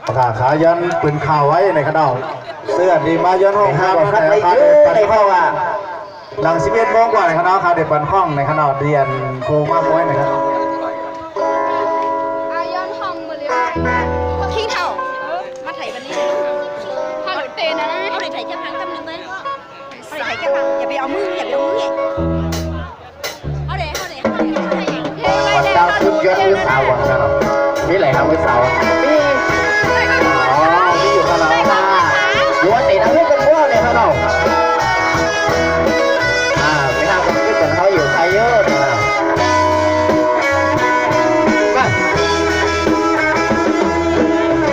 ประกาศขายันปืนข่าวไว้ในขนมเสื้อดีมาย้อนห้องห้ามในขาเด็ดปันข้องหลัง11 โมงกว่าในขนมขาเด็ดปันข้องในขนมเรียนครูมากน้อยนะครับย้อนห้องมาเลยทิ้งเท่ามาไถวันนี้ถ้าหลุดเตนนะเอาไถแค่พังกำนึงไหมเอาไถแค่พังอย่าไปเอามืออย่าไปเอามือเอาเดี๋ยววันดาวทุกยอดวิสาวันนะครับนี่แหละครับวิสานี่อ๋อที่อยู่ขนมอยู่วันตีนักเล่นกันบ้างเลยขนมไม่ห้ามกันขึ้นกันเขาอยู่ไทยเยอะเลยครับ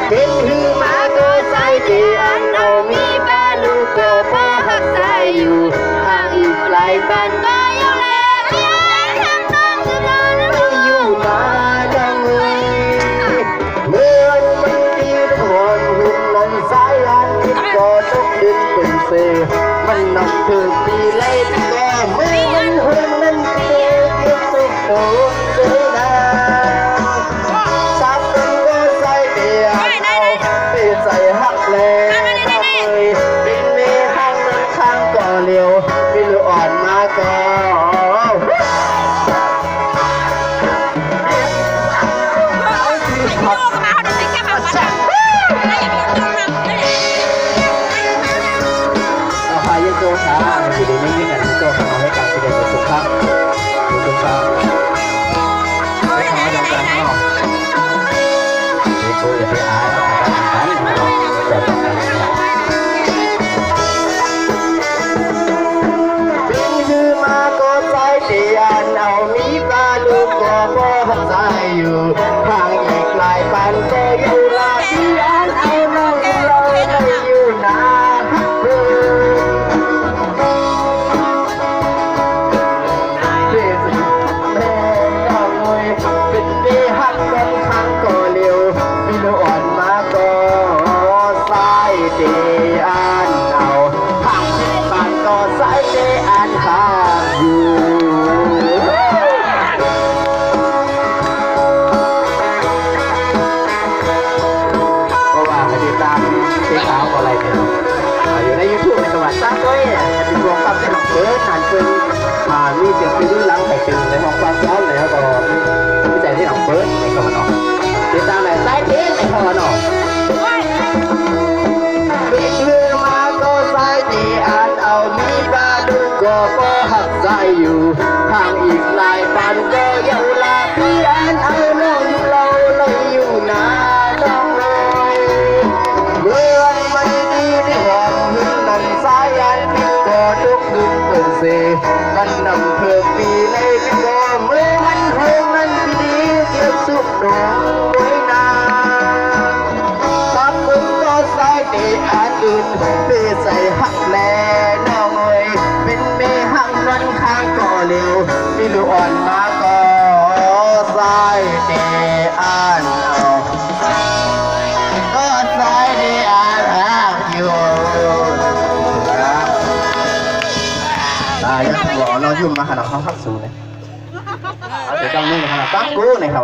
เป็นหือมาก็ใส่เดียนเอามีบ้านลูกก็พอหักใจอยู่ห่างอีกหลายบ้านก็ยังแลเพียงทางน้องจะนอนไม่อยู่นาดังเลยเมื่อมันดีทอนหุ่นนั้นสายอันก็ตกดินเป็นเศษมันนำเธอปีไล่ก็เมื่อมันหุ่นนั้นเพียงเก็บสุขโตเลยนะใส่หักแรงทำเลยบินมีห้างนั้นข้างก่อเลี้ยวบินอ่อนมาก่อเอาพายุโจช้าสีดีไม่ยิ่งอันนี้โจทำให้การแสดงสุขภาพสุขภาพไม่ทำให้ดังการข้างนอกนี่กูอย่าไปอายเป็นคือมาก็ใส่เตียนเอามีปลาลูกก็พอหักใจอยู่ทางอีกหลายปันก็อยู่ลาเตียนเอาน้องเราไม่อยู่นานเป็นแม่ดาวมวยเป็นดีหักกันข้างก็เลี้ยวมีลูกอ่อนมาก็ใส่เตียนเอาทางที่บ้านก็ใส่เตียนข้างอยู่ก็ว่าให้ติดตามเพลงสาวอะไรเนี่ยอยู่ใน YouTube ในจังหวัดสระบุรีจะเป็นรวมกับในห้องเปิดหันเป็นมีเสียงเพลงหลังไปถึงในห้องความร้อนเลยครับก็มีใจที่ห้องเปิดในจังหวัดนอกติดตามในสายเต้นในจังหวัดนอกบินเรือมาก็สายดีอ่านเอามีปลาดูก็พอหักใจอยู่ห่างอีกหลายปันก็ยังลาพี่อ่านเอาน้องอยู่เราเลยอยู่นาน้องเลยเมื่อมันดีที่หอมหึงนั่นสายอันพิก็ทุกดึงเป็นเสกันนำเพื่อปีในพิก็เมื่อมันเพลงนั้นดีเก็บสุขดวงไว้นาครับมึงก็ใส่ดีอันอื่นไปใส่หักแลน้องเอ้ยเป็นเมหังนั้นข้างก่อเร็วมีลูกอ่อนมาก็ใส่ดีอันเอาก็ใส่ดีอันหักอยู่ยังบอกเรายุ่งมาขนาดเขาพักสูงเลยเดี๋ยวจังนี่ขนาดตั้งกู้ในครับ